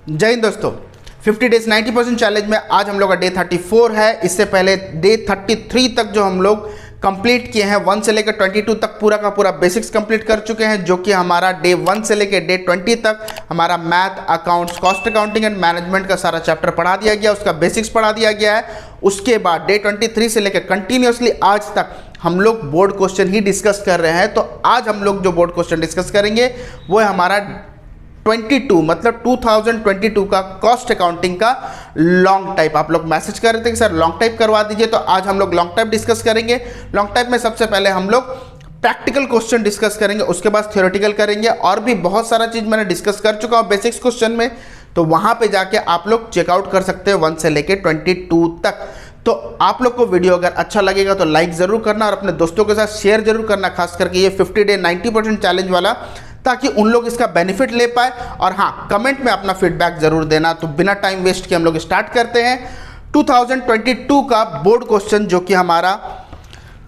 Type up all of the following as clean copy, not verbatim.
जय हिंद दोस्तों। 50 days 90% challenge में आज हम लोग का डे 34 है। इससे पहले डे 33 तक जो हम लोग कंप्लीट किए हैं 1 से लेकर 22 तक पूरा का पूरा बेसिक्स कंप्लीट कर चुके हैं, जो कि हमारा डे 1 से लेकर डे 20 तक हमारा math, accounts, cost accounting and management का सारा चैप्टर पढ़ा दिया गया, उसका बेसिक्स पढ़ा दिया गया है। उसके बाद डे 23 से लेकर कंटिन्यूसली आज तक हम लोग बोर्ड क्वेश्चन ही डिस्कस कर रहे हैं। तो आज हम लोग जो बोर्ड क्वेश्चन डिस्कस करेंगे वो है हमारा 22 मतलब 2022 का कॉस्ट अकाउंटिंग का लॉन्ग टाइप। आप लोग मैसेज कर रहे थे कि सर लॉन्ग टाइप करवा दीजिए, तो आज हम लोग लॉन्ग टाइप डिस्कस करेंगे। लॉन्ग टाइप में सबसे पहले हम लोग प्रैक्टिकल क्वेश्चन डिस्कस करेंगे, उसके बाद थ्योरेटिकल करेंगे, और भी बहुत सारा चीज़ मैंने डिस्कस कर चुका हूँ बेसिक्स क्वेश्चन में, तो वहाँ पे जाके आप लोग चेकआउट कर सकते हैं 1 से लेके 22 तक। तो आप लोग को वीडियो अगर अच्छा लगेगा तो लाइक ज़रूर करना और अपने दोस्तों के साथ शेयर जरूर करना, खास करके ये 50 डे 90% चैलेंज वाला, ताकि उन लोग इसका बेनिफिट ले पाए। और हाँ, कमेंट में अपना फीडबैक जरूर देना। तो बिना टाइम वेस्ट के हम लोग स्टार्ट करते हैं 2022 का बोर्ड क्वेश्चन, जो कि हमारा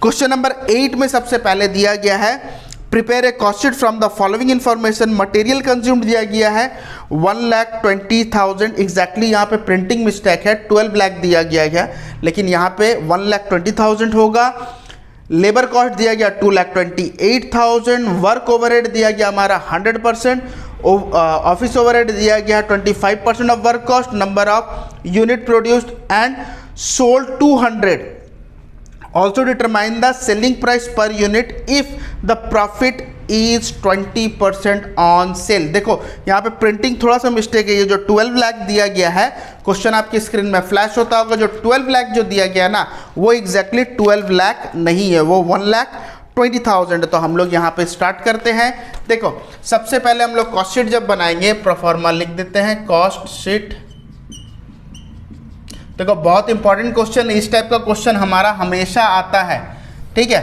क्वेश्चन नंबर 8 में सबसे पहले दिया गया है। Prepare a cost sheet from the following information. Material consumed दिया गया है 1,20,000। एग्जैक्टली यहाँ पे प्रिंटिंग मिस्टेक है, 12 लाख दिया गया है, लेकिन यहाँ पे 1,20,000 होगा। लेबर कॉस्ट दिया गया 2,28,000। वर्क ओवरहेड दिया गया हमारा 100%। ऑफिस ओवरहेड दिया गया 25% of work cost. Number of unit produced and sold 200। Also determine the selling price per unit if the profit is 20% on sale. देखो यहाँ पे प्रिंटिंग थोड़ा सा मिस्टेक है। ये जो 12 लाख दिया गया है, क्वेश्चन आपकी स्क्रीन में फ्लैश होता होगा, जो 12 लाख जो दिया गया ना, वो एग्जैक्टली 12 लाख नहीं है, वो 1,20,000 है। तो हम लोग यहाँ पे स्टार्ट करते हैं। देखो सबसे पहले हम लोग कॉस्ट शीट जब बनाएंगे, प्रोफॉर्मा लिख देते हैं कॉस्ट शीट। देखो बहुत इंपॉर्टेंट क्वेश्चन, इस टाइप का क्वेश्चन हमारा हमेशा आता है, ठीक है।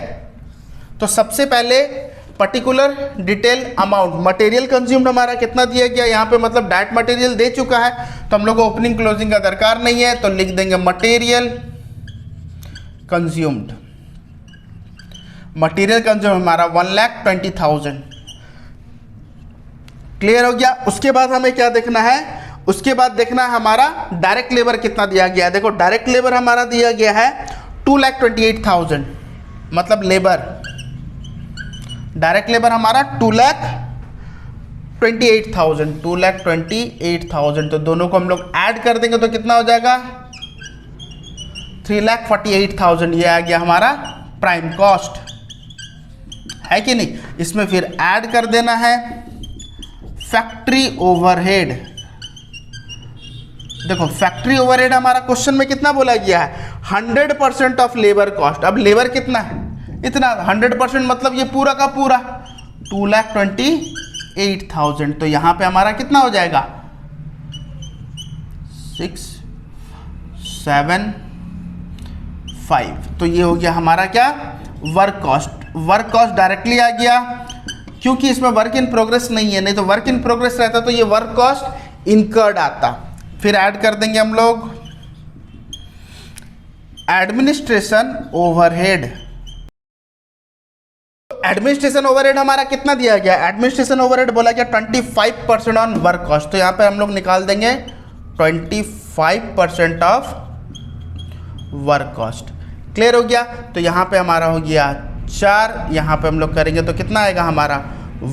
तो सबसे पहले particular detail amount, material consumed हमारा कितना दिया गया, यहाँ पे मतलब डायरेक्ट मटेरियल दे चुका है, तो हम लोग को ओपनिंग क्लोजिंग का दरकार नहीं है, तो लिख देंगे मटेरियल कंज्यूम्ड। मटेरियल कंज्यूम हमारा 1,20,000। क्लियर हो गया। उसके बाद हमें क्या देखना है, उसके बाद देखना है हमारा डायरेक्ट लेबर कितना दिया गया है। देखो डायरेक्ट लेबर हमारा दिया गया है 2,28,000, मतलब लेबर, डायरेक्ट लेबर हमारा 2,28,000, 2,28,000। तो दोनों को हम लोग ऐड कर देंगे तो कितना हो जाएगा 3,48,000। ये आ गया हमारा प्राइम कॉस्ट, है कि नहीं। इसमें फिर ऐड कर देना है फैक्ट्री ओवरहेड। देखो फैक्ट्री ओवरहेड हमारा क्वेश्चन में कितना बोला गया है 100% ऑफ लेबर कॉस्ट। अब लेबर कितना है, इतना 100%, मतलब ये पूरा का पूरा 2,28,000। तो यहां पे हमारा कितना हो जाएगा 675। तो ये हो गया हमारा क्या, work cost. Work cost directly आ गया, क्योंकि इसमें वर्क इन प्रोग्रेस नहीं है, नहीं तो वर्क इन प्रोग्रेस रहता तो ये वर्क कॉस्ट इनकर्ड आता। फिर ऐड कर देंगे हम लोग एडमिनिस्ट्रेशन ओवरहेड। एडमिनिस्ट्रेशन ओवरहेड हमारा कितना दिया गया, एडमिनिस्ट्रेशन ओवरहेड बोला गया 25% ऑन वर्क कॉस्ट। तो यहाँ पे हम लोग निकाल देंगे 25% ऑफ वर्क कॉस्ट। क्लियर हो गया। तो यहाँ पे हमारा हो गया 4, यहाँ पे हम लोग करेंगे तो कितना आएगा हमारा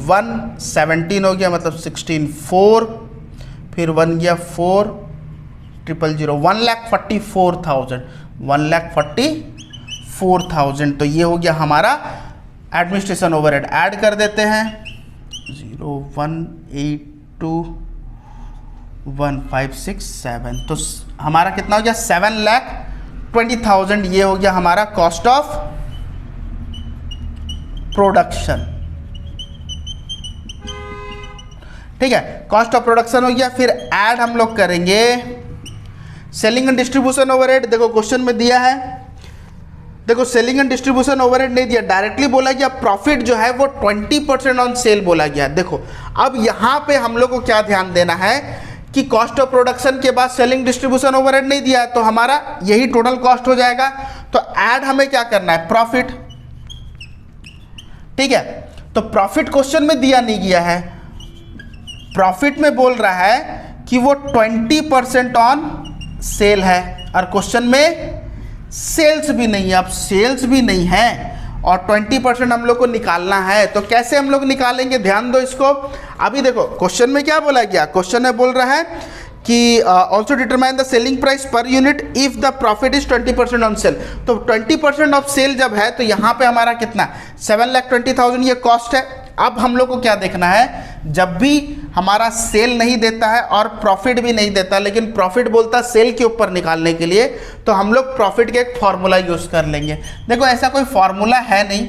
117 हो गया, मतलब 16,4, फिर 1 गया 4,000, 1,44,000, 1,44,000। तो ये हो गया हमारा एडमिनिस्ट्रेशन ओवरहेड। ऐड कर देते हैं 0,182,1,567। तो हमारा कितना हो गया 7,20,000। ये हो गया हमारा कॉस्ट ऑफ प्रोडक्शन, ठीक है। कॉस्ट ऑफ प्रोडक्शन हो गया। फिर ऐड हम लोग करेंगे सेलिंग एंड डिस्ट्रीब्यूशन ओवरहेड। देखो क्वेश्चन में दिया है, देखो सेलिंग एंड डिस्ट्रीब्यूशन ओवरहेड नहीं दिया, डायरेक्टली बोला गया प्रॉफिट जो है वो 20% ऑन सेल बोला गया। देखो अब यहां पे हम लोग को क्या ध्यान देना है कि कॉस्ट ऑफ प्रोडक्शन के बाद सेलिंग डिस्ट्रीब्यूशन ओवरहेड नहीं दिया है, तो हमारा यही टोटल कॉस्ट हो जाएगा। तो ऐड हमें क्या करना है प्रॉफिट, ठीक है। तो प्रॉफिट क्वेश्चन में दिया नहीं गया है, प्रॉफिट में बोल रहा है कि वो 20% ऑन सेल है, और क्वेश्चन में सेल्स भी नहीं है। अब सेल्स भी नहीं है और 20% हम लोग को निकालना है, तो कैसे हम लोग निकालेंगे, ध्यान दो इसको। अभी देखो क्वेश्चन में क्या बोला गया, क्वेश्चन में बोल रहा है कि also determine the selling price per unit if the profit is 20% on sale. तो 20% ऑफ सेल जब है तो यहाँ पे हमारा कितना 7,20,000 ये कॉस्ट है। अब हम लोग को क्या देखना है, जब भी हमारा सेल नहीं देता है और प्रॉफिट भी नहीं देता, लेकिन प्रॉफिट बोलता सेल के ऊपर निकालने के लिए, तो हम लोग प्रॉफिट के एक फॉर्मूला यूज़ कर लेंगे। देखो ऐसा कोई फॉर्मूला है नहीं,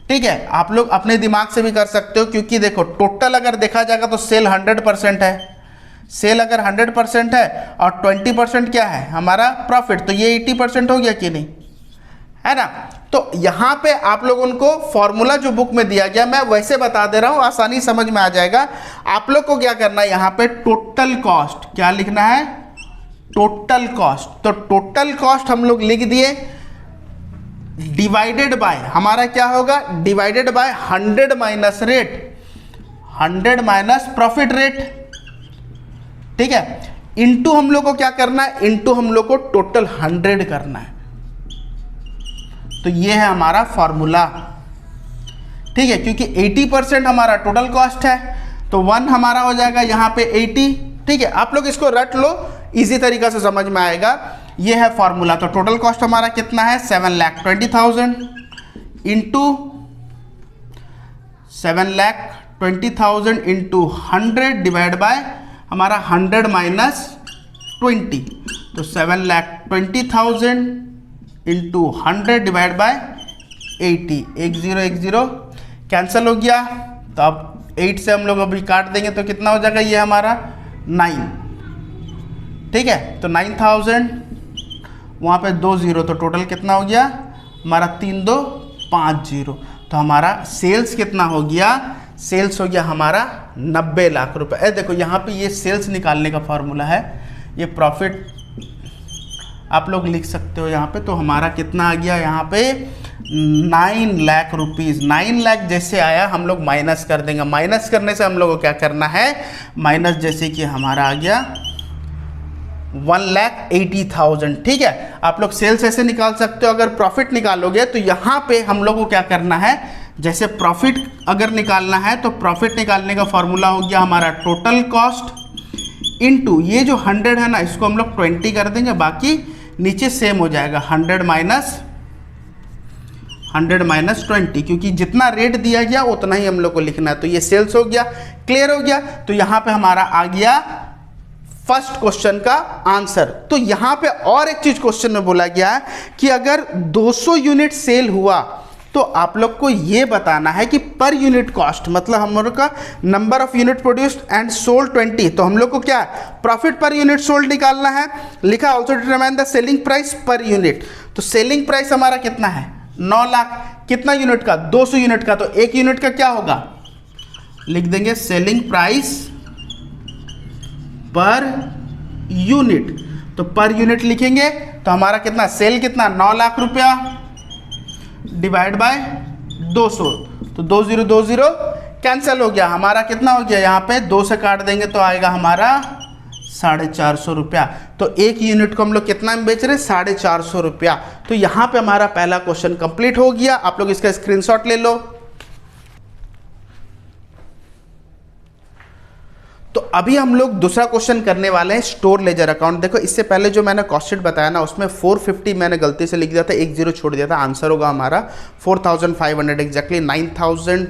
ठीक है, आप लोग अपने दिमाग से भी कर सकते हो, क्योंकि देखो टोटल अगर देखा जाएगा तो सेल 100% है। सेल अगर 100% है और 20% क्या है हमारा प्रॉफिट, तो ये 80% हो गया कि नहीं, है ना। तो यहाँ पे आप लोगों को फॉर्मूला जो बुक में दिया गया मैं वैसे बता दे रहा हूँ, आसानी समझ में आ जाएगा। आप लोग को क्या करना है, यहाँ पे टोटल कॉस्ट क्या लिखना है, टोटल कॉस्ट। तो टोटल कॉस्ट हम लोग लिख दिए, डिवाइडेड बाय हमारा क्या होगा, divided by 100 minus rate, 100 minus profit rate, ठीक है, इनटू हम लोग को क्या करना है, इनटू हम लोग को टोटल 100 करना है। तो ये है हमारा फॉर्मूला, ठीक है, क्योंकि 80% हमारा टोटल कॉस्ट है, तो 1 हमारा हो जाएगा यहाँ पे 80, ठीक है। आप लोग इसको रट लो, इजी तरीका से समझ में आएगा। ये है फॉर्मूला। तो टोटल कॉस्ट हमारा कितना है 7,20,000 इंटू 7,20,000 इंटू 100 डिवाइड बाय हमारा 100 माइनस 20, तो 7,20,000 इंटू 100 डिवाइड बाय 80, 10 कैंसिल हो गया। तो अब 8 से हम लोग अभी काट देंगे तो कितना हो जाएगा, ये हमारा 9, ठीक है। तो 9,000 वहाँ पे 2 0, तो टोटल कितना हो गया हमारा 3,250। तो हमारा सेल्स कितना हो गया, सेल्स हो गया हमारा 90 लाख रुपए। देखो यहाँ पे ये सेल्स निकालने का फॉर्मूला है, ये प्रॉफिट आप लोग लिख सकते हो यहाँ पे। तो हमारा कितना आ गया यहाँ पे 9 लाख रुपीज़। 9 लाख जैसे आया हम लोग माइनस कर देंगे। माइनस करने से हम लोग को क्या करना है, माइनस जैसे कि हमारा आ गया 1,80,000, ठीक है। आप लोग सेल्स ऐसे निकाल सकते हो। अगर प्रॉफिट निकालोगे तो यहाँ पे हम लोग को क्या करना है, जैसे प्रॉफिट अगर निकालना है तो प्रॉफिट निकालने का फॉर्मूला हो गया हमारा टोटल कॉस्ट इनटू ये जो 100 है ना, इसको हम लोग 20 कर देंगे, बाकी नीचे सेम हो जाएगा 100 माइनस 20, क्योंकि जितना रेट दिया गया उतना ही हम लोग को लिखना है। तो ये सेल्स हो गया, क्लियर हो गया। तो यहाँ पे हमारा आ गया फर्स्ट क्वेश्चन का आंसर। तो यहाँ पे और एक चीज क्वेश्चन में बोला गया है कि अगर 200 यूनिट सेल हुआ तो आप लोग को ये बताना है कि पर यूनिट कॉस्ट, मतलब हम लोग का number of unit produced and sold 20, तो हम लोग को क्या प्रॉफिट पर यूनिट सोल्ड निकालना है। लिखा also determine the selling price per unit. तो सेलिंग प्राइस हमारा कितना है 9 लाख, कितना यूनिट का 200 यूनिट का, तो एक यूनिट का क्या होगा, लिख देंगे सेलिंग प्राइस पर यूनिट। तो पर यूनिट लिखेंगे तो हमारा कितना सेल कितना 9 लाख रुपया डिवाइड बाय 200, तो 2020 कैंसिल हो गया। हमारा कितना हो गया, यहाँ पे 2 से काट देंगे तो आएगा हमारा 450 रुपया। तो एक यूनिट को हम लोग कितना में बेच रहे हैं 450 रुपया। तो यहाँ पे हमारा पहला क्वेश्चन कंप्लीट हो गया। आप लोग इसका स्क्रीनशॉट ले लो। तो अभी हम लोग दूसरा क्वेश्चन करने वाले हैं स्टोर लेजर अकाउंट। देखो इससे पहले जो मैंने कॉस्ट शीट बताया ना उसमें 450 मैंने गलती से लिख दिया था, 1 0 छोड़ दिया था। आंसर होगा हमारा 4500 एग्जैक्टली। 9000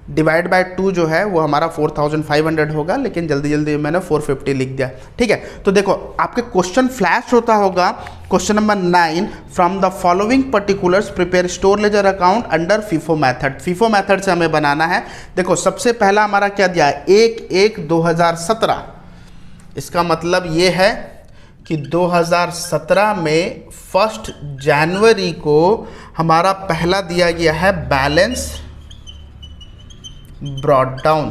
डिवाइड बाय 2 जो है वो हमारा 4500 होगा, लेकिन जल्दी जल्दी मैंने 450 लिख दिया, ठीक है। तो देखो आपके क्वेश्चन फ्लैश होता होगा। Question number 9, from the following particulars prepare store ledger account under FIFO method. FIFO method से हमें बनाना है। देखो सबसे पहला हमारा क्या दिया है 1/1/2017। इसका मतलब ये है कि 2017 में 1 जनवरी को हमारा पहला दिया गया है balance brought down.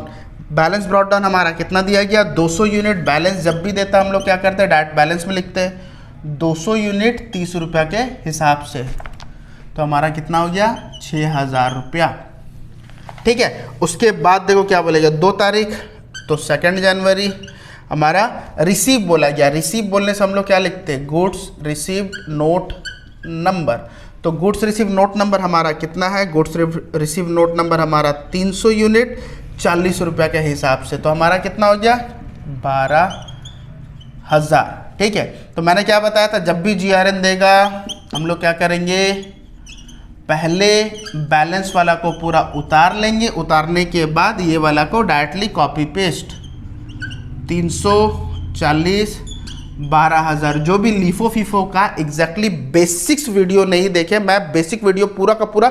Balance brought down हमारा कितना दिया गया 200 यूनिट। बैलेंस जब भी देता है हम लोग क्या करते हैं डायरेक्ट बैलेंस में लिखते हैं 200 यूनिट 30 रुपया के हिसाब से। तो हमारा कितना हो गया 6000 रुपया, ठीक है। उसके बाद देखो क्या बोलेगा 2 तारीख, तो 2 जनवरी हमारा रिसीव बोला गया। रिसीव बोलने से हम लोग क्या लिखते हैं, गुड्स रिसीव नोट नंबर। तो गुड्स रिसीव नोट नंबर हमारा कितना है, गुड्स रिसीव नोट नंबर हमारा 300 यूनिट 40 रुपये के हिसाब से। तो हमारा कितना हो गया, 12,000। ठीक है, तो मैंने क्या बताया था, जब भी GRN देगा हम लोग क्या करेंगे, पहले बैलेंस वाला को पूरा उतार लेंगे, उतारने के बाद ये वाला को डायरेक्टली कॉपी पेस्ट 340 12,000। जो भी लीफो फीफो का एग्जैक्टली बेसिक्स वीडियो नहीं देखे, मैं बेसिक वीडियो पूरा का पूरा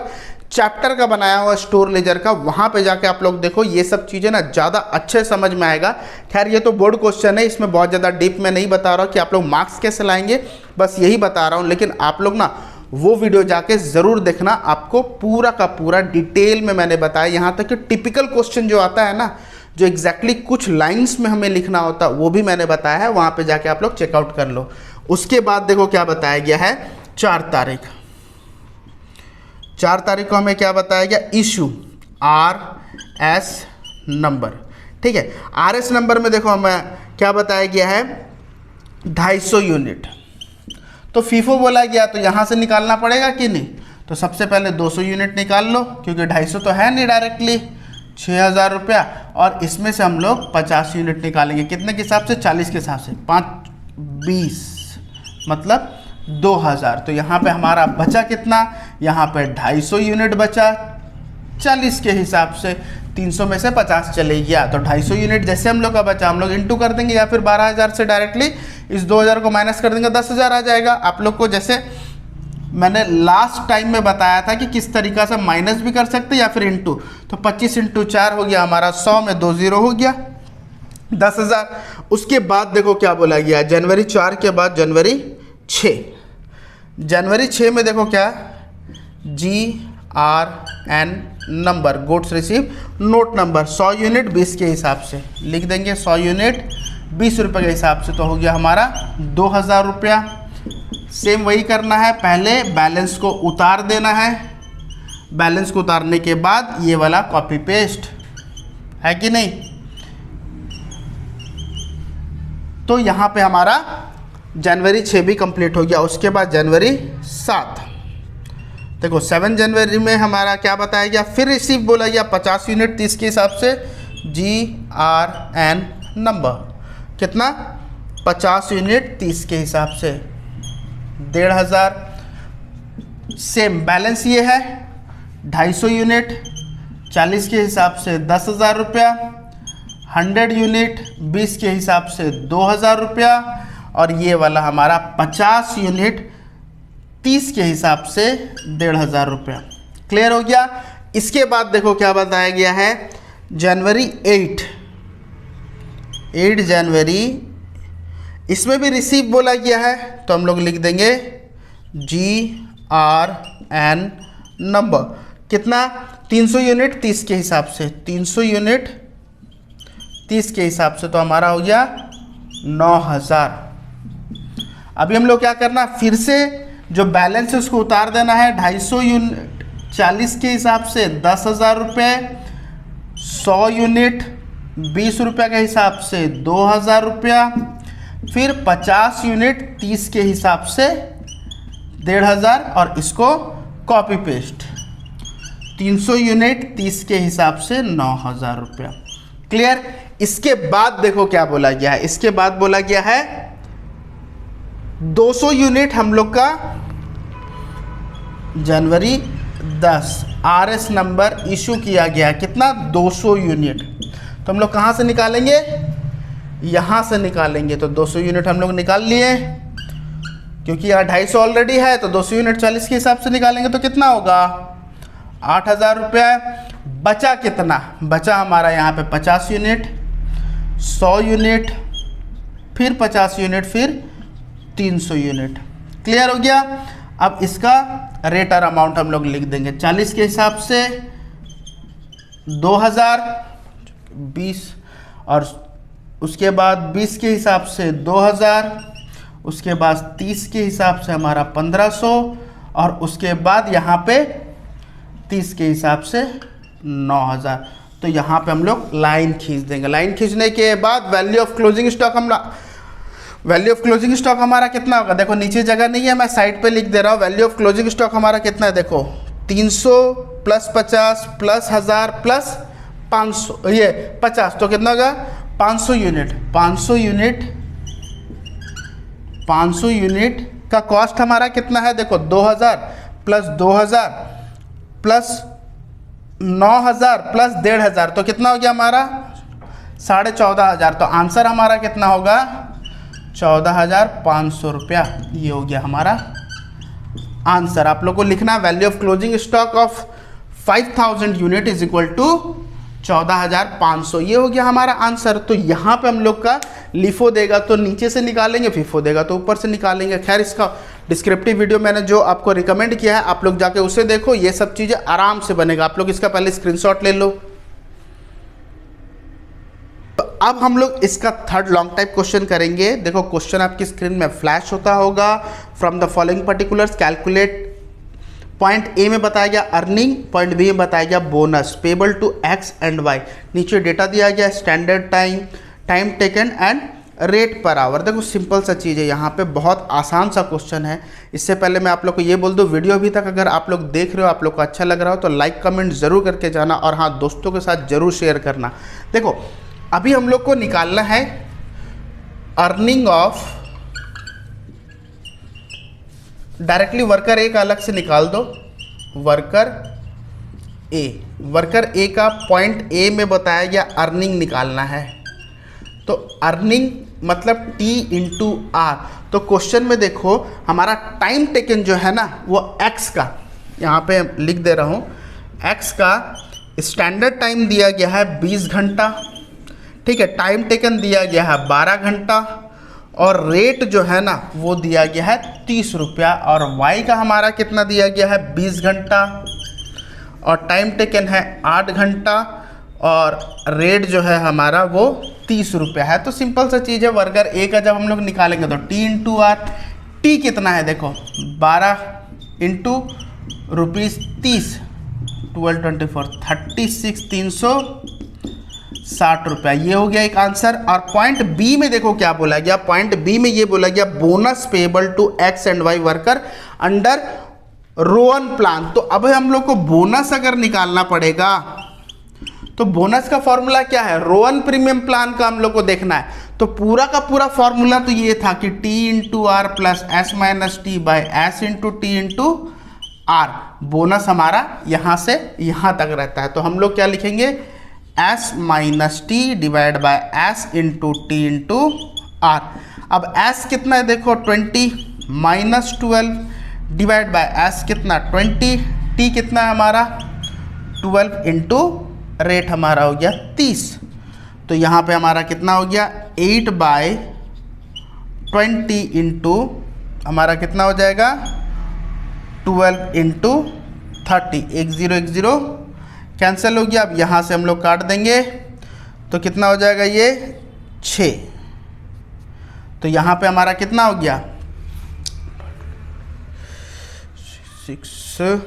चैप्टर का बनाया हुआ स्टोर लेजर का, वहाँ पे जाके आप लोग देखो, ये सब चीज़ें ना ज़्यादा अच्छे समझ में आएगा। खैर ये तो बोर्ड क्वेश्चन है, इसमें बहुत ज़्यादा डीप में नहीं बता रहा हूँ कि आप लोग मार्क्स कैसे लाएंगे, बस यही बता रहा हूँ। लेकिन आप लोग ना वो वीडियो जाके ज़रूर देखना, आपको पूरा का पूरा डिटेल में मैंने बताया। यहाँ तक कि टिपिकल क्वेश्चन जो आता है ना, जो एग्जैक्टली कुछ लाइन्स में हमें लिखना होता है, वो भी मैंने बताया है, वहाँ पे जाके आप लोग चेकआउट कर लो। उसके बाद देखो क्या बताया गया है, 4 तारीख को हमें क्या बताया गया, इशू RS नंबर। ठीक है, RS नंबर में देखो हमें क्या बताया गया है, 250 यूनिट। तो फीफो बोला गया, तो यहाँ से निकालना पड़ेगा कि नहीं, तो सबसे पहले 200 यूनिट निकाल लो, क्योंकि 250 तो है नहीं डायरेक्टली, 6,000 रुपया, और इसमें से हम लोग 50 यूनिट निकालेंगे, कितने के हिसाब से, 40 के हिसाब से, 5 20 मतलब 2,000। तो यहाँ पे हमारा बचा कितना, यहाँ पे 250 यूनिट बचा 40 के हिसाब से, 300 में से 50 चले गया, तो 250 यूनिट जैसे हम लोग का बचा, हम लोग इंटू कर देंगे, या फिर 12,000 से डायरेक्टली इस 2,000 को माइनस कर देंगे, 10,000 आ जाएगा। आप लोग को जैसे मैंने लास्ट टाइम में बताया था कि किस तरीक़ा से माइनस भी कर सकते हैं या फिर इंटू, तो 25 × 4 हो गया हमारा 100 में 2 0 हो गया 10,000। उसके बाद देखो क्या बोला गया, जनवरी 4 के बाद जनवरी 6। जनवरी 6 में देखो क्या, GRN number, goods receive note number, 100 unit 20 के हिसाब से लिख देंगे, 100 यूनिट 20 रुपये के हिसाब से, तो हो गया हमारा 2,000 रुपया। सेम वही करना है, पहले बैलेंस को उतार देना है, बैलेंस को उतारने के बाद ये वाला कॉपी पेस्ट, है कि नहीं। तो यहाँ पे हमारा जनवरी 6 भी कंप्लीट हो गया। उसके बाद जनवरी 7, देखो 7 जनवरी में हमारा क्या बताया गया, फिर रिसीव बोला गया 50 यूनिट 30 के हिसाब से, GRN नंबर कितना, 50 यूनिट 30 के हिसाब से 1,500। सेम बैलेंस ये है, 250 यूनिट 40 के हिसाब से 10,000 रुपया, 100 यूनिट 20 के हिसाब से 2,000 रुपया, और ये वाला हमारा 50 यूनिट 30 के हिसाब से 1,500 रुपया। क्लियर हो गया। इसके बाद देखो क्या बताया गया है, जनवरी 8 जनवरी, इसमें भी रिसीव बोला गया है, तो हम लोग लिख देंगे GRN नंबर कितना, 300 यूनिट 30 के हिसाब से, 300 यूनिट 30 के हिसाब से, तो हमारा हो गया 9,000। अभी हम लोग क्या करना, फिर से जो बैलेंस है उसको उतार देना है, 250 यूनिट 40 के हिसाब से 10,000 रुपये, 100 यूनिट 20 रुपये के हिसाब से 2,000 रुपया, फिर 50 यूनिट 30 के हिसाब से 1,500, और इसको कॉपी पेस्ट 300 यूनिट 30 के हिसाब से 9,000 रुपया। क्लियर। इसके बाद देखो क्या बोला गया है, इसके बाद बोला गया है 200 यूनिट हम लोग का जनवरी 10 RS नंबर इशू किया गया, कितना, 200 यूनिट। तो हम लोग कहाँ से निकालेंगे, यहाँ से निकालेंगे। तो 200 यूनिट हम लोग निकाल लिए, क्योंकि यहाँ 250 ऑलरेडी है, तो 200 यूनिट 40 के हिसाब से निकालेंगे तो कितना होगा, 8,000 रुपया। बचा कितना, बचा हमारा यहाँ पे 50 यूनिट, 100 यूनिट, फिर 50 यूनिट, फिर 300 यूनिट। क्लियर हो गया। अब इसका रेट और अमाउंट हम लोग लिख देंगे, 40 के हिसाब से 2,000, 20, और उसके बाद 20 के हिसाब से 2,000, उसके बाद 30 के हिसाब से हमारा 1,500, और उसके बाद यहाँ पे 30 के हिसाब से 9,000। तो यहाँ पे हम लोग लाइन खींच देंगे। लाइन खींचने के बाद value of closing stock value of closing stock हमारा कितना होगा, देखो नीचे जगह नहीं है, मैं साइड पे लिख दे रहा हूँ। वैल्यू ऑफ क्लोजिंग स्टॉक हमारा कितना है, देखो 300 प्लस 50 प्लस 1000 प्लस 500 ये 50, तो कितना होगा 500 यूनिट। 500 यूनिट का कॉस्ट हमारा कितना है, देखो 2000 प्लस 2000 प्लस 9000 प्लस 1500, तो कितना हो गया हमारा 14,500। तो आंसर हमारा कितना होगा 14,500 रुपया। ये हो गया हमारा आंसर। आप लोग को लिखना value of closing stock of 5000 unit is equal to 14,500। ये हो गया हमारा आंसर। तो यहाँ पे हम लोग का लिफो देगा तो नीचे से निकालेंगे, फिफो देगा तो ऊपर से निकालेंगे। खैर इसका डिस्क्रिप्टिव वीडियो मैंने जो आपको रिकमेंड किया है आप लोग जाके उसे देखो, ये सब चीज़ें आराम से बनेगा। आप लोग इसका पहले स्क्रीनशॉट ले लो। तो अब हम लोग इसका थर्ड लॉन्ग टाइप क्वेश्चन करेंगे। देखो क्वेश्चन आपकी स्क्रीन में फ्लैश होता होगा। From the following particulars calculate, point A में बताया गया अर्निंग, पॉइंट बी में बताया गया bonus payable to X and Y. नीचे डेटा दिया गया standard time, time taken and rate per hour. देखो सिंपल सा चीज़ है, यहाँ पे बहुत आसान सा क्वेश्चन है। इससे पहले मैं आप लोग को ये बोल दूँ, वीडियो अभी तक अगर आप लोग देख रहे हो, आप लोग को अच्छा लग रहा हो तो लाइक कमेंट ज़रूर करके जाना, और हाँ दोस्तों के साथ ज़रूर शेयर करना। देखो अभी हम लोग को निकालना है अर्निंग ऑफ, डायरेक्टली वर्कर ए का अलग से निकाल दो। वर्कर ए का पॉइंट ए में बताया गया अर्निंग निकालना है। तो अर्निंग मतलब T इंटू आर। तो क्वेश्चन में देखो हमारा टाइम टेकन जो है ना वो x का, यहाँ पे लिख दे रहा हूँ, x का स्टैंडर्ड टाइम दिया गया है 20 घंटा, ठीक है। टाइम टेकन दिया गया है 12 घंटा, और रेट जो है ना वो दिया गया है 30 रुपया। और y का हमारा कितना दिया गया है 20 घंटा, और टाइम टेकन है 8 घंटा, और रेट जो है हमारा वो 30 रुपया है। तो सिंपल सा चीज़ है, वर्कर ए का जब हम लोग निकालेंगे तो T इंटू आर, टी कितना है देखो 12 इंटू रुपीज़ 30, 12 24 36 360 रुपया। ये हो गया एक आंसर। और पॉइंट बी में देखो क्या बोला गया, पॉइंट बी में ये बोला गया bonus payable to X and Y worker under Rowan plan. तो अब हम लोग को बोनस अगर निकालना पड़ेगा तो बोनस का फॉर्मूला क्या है, रोअन प्रीमियम प्लान का हम लोग को देखना है। तो पूरा का पूरा फॉर्मूला तो ये था कि T into R plus S minus T by S into T into R. Bonus हमारा यहाँ से यहाँ तक रहता है, तो हम लोग क्या लिखेंगे S minus T divide by S into T into R. अब एस कितना है देखो 20 माइनस 12 डिवाइड बाय एस कितना 20, टी कितना है हमारा 12 इंटू रेट हमारा हो गया 30। तो यहाँ पे हमारा कितना हो गया 8 बाय 20 इंटू हमारा कितना हो जाएगा 12 इंटू 30। 10 कैंसिल हो गया। अब यहाँ से हम लोग काट देंगे तो कितना हो जाएगा ये 6। तो यहाँ पे हमारा कितना हो गया 6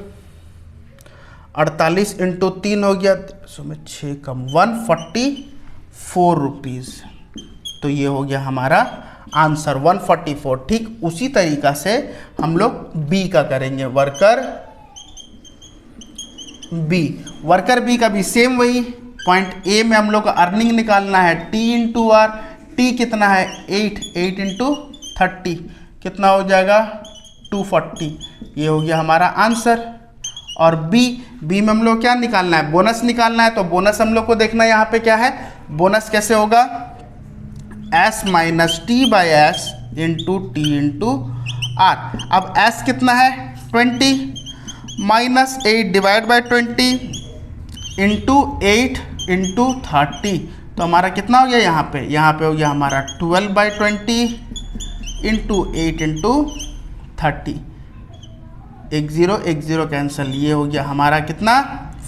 48 इंटू 3 हो गया, सो में 6 कम 144 रुपीज़। तो ये हो गया हमारा आंसर 144। ठीक उसी तरीका से हम लोग बी का करेंगे, वर्कर बी का भी सेम वही। पॉइंट ए में हम लोग को अर्निंग निकालना है T इंटू आर, टी कितना है 8 इंटू 30 कितना हो जाएगा 240। ये हो गया हमारा आंसर। और बी में हम लोग क्या निकालना है, बोनस निकालना है। तो बोनस हम लोग को देखना है यहाँ पे क्या है, बोनस कैसे होगा S minus T by S into T into R. अब एस कितना है 20 minus 8 divide by 20 into 8 into 30। तो हमारा कितना हो गया यहाँ पे हो गया हमारा 12 बाई 20 इंटू 8 इंटू 30। 10 कैंसिल, ये हो गया हमारा कितना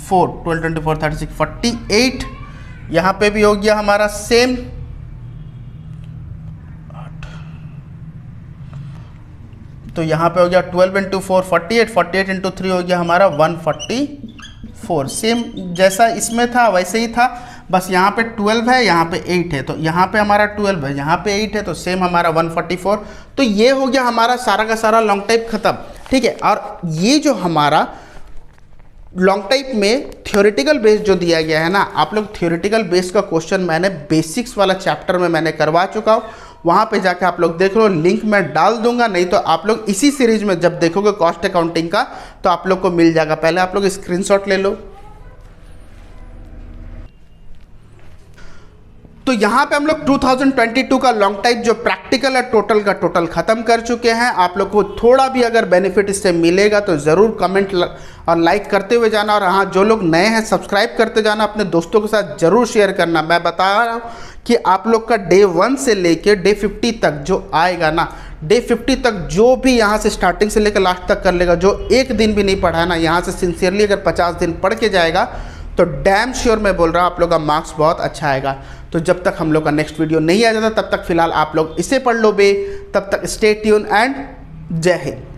4, 12 24 36 48। यहाँ पे भी हो गया हमारा सेम 8। तो यहाँ पे हो गया 12 इंटू 4 48, 48 इंटू 3 हो गया हमारा 144। 4 सेम जैसा इसमें था वैसे ही था, बस यहाँ पे 12 है, यहाँ पे 8 है, तो यहाँ पे हमारा 12 है, यहाँ पे 8 है, तो सेम हमारा 144। तो ये हो गया हमारा सारा का सारा लॉन्ग टाइप खत्म, ठीक है। और ये जो हमारा लॉन्ग टाइप में थ्योरेटिकल बेस जो दिया गया है ना, आप लोग थ्योरेटिकल बेस का क्वेश्चन मैंने बेसिक्स वाला चैप्टर में मैंने करवा चुका हूँ, वहाँ पे जाके आप लोग देख लो, लिंक मैं डाल दूंगा, नहीं तो आप लोग इसी सीरीज में जब देखोगे कॉस्ट अकाउंटिंग का तो आप लोग को मिल जाएगा। पहले आप लोग स्क्रीनशॉट ले लो। तो यहाँ पे हम लोग 2022 का लॉन्ग टाइप जो प्रैक्टिकल है टोटल का टोटल खत्म कर चुके हैं। आप लोग को थोड़ा भी अगर बेनिफिट इससे मिलेगा तो ज़रूर कमेंट और लाइक करते हुए जाना, और हाँ जो लोग नए हैं सब्सक्राइब करते जाना, अपने दोस्तों के साथ ज़रूर शेयर करना। मैं बता रहा हूँ कि आप लोग का डे 1 से लेके डे 50 तक जो आएगा ना, डे 50 तक जो भी यहाँ से स्टार्टिंग से लेकर लास्ट तक कर लेगा, जो एक दिन भी नहीं पढ़ा है ना, यहाँ से सिंसियरली अगर 50 दिन पढ़ के जाएगा तो डैम श्योर मैं बोल रहा हूँ आप लोग का मार्क्स बहुत अच्छा आएगा। तो जब तक हम लोग का नेक्स्ट वीडियो नहीं आ जाता तब तक फिलहाल आप लोग इसे पढ़ लो बे। तब तक स्टे ट्यून एंड जय हिंद।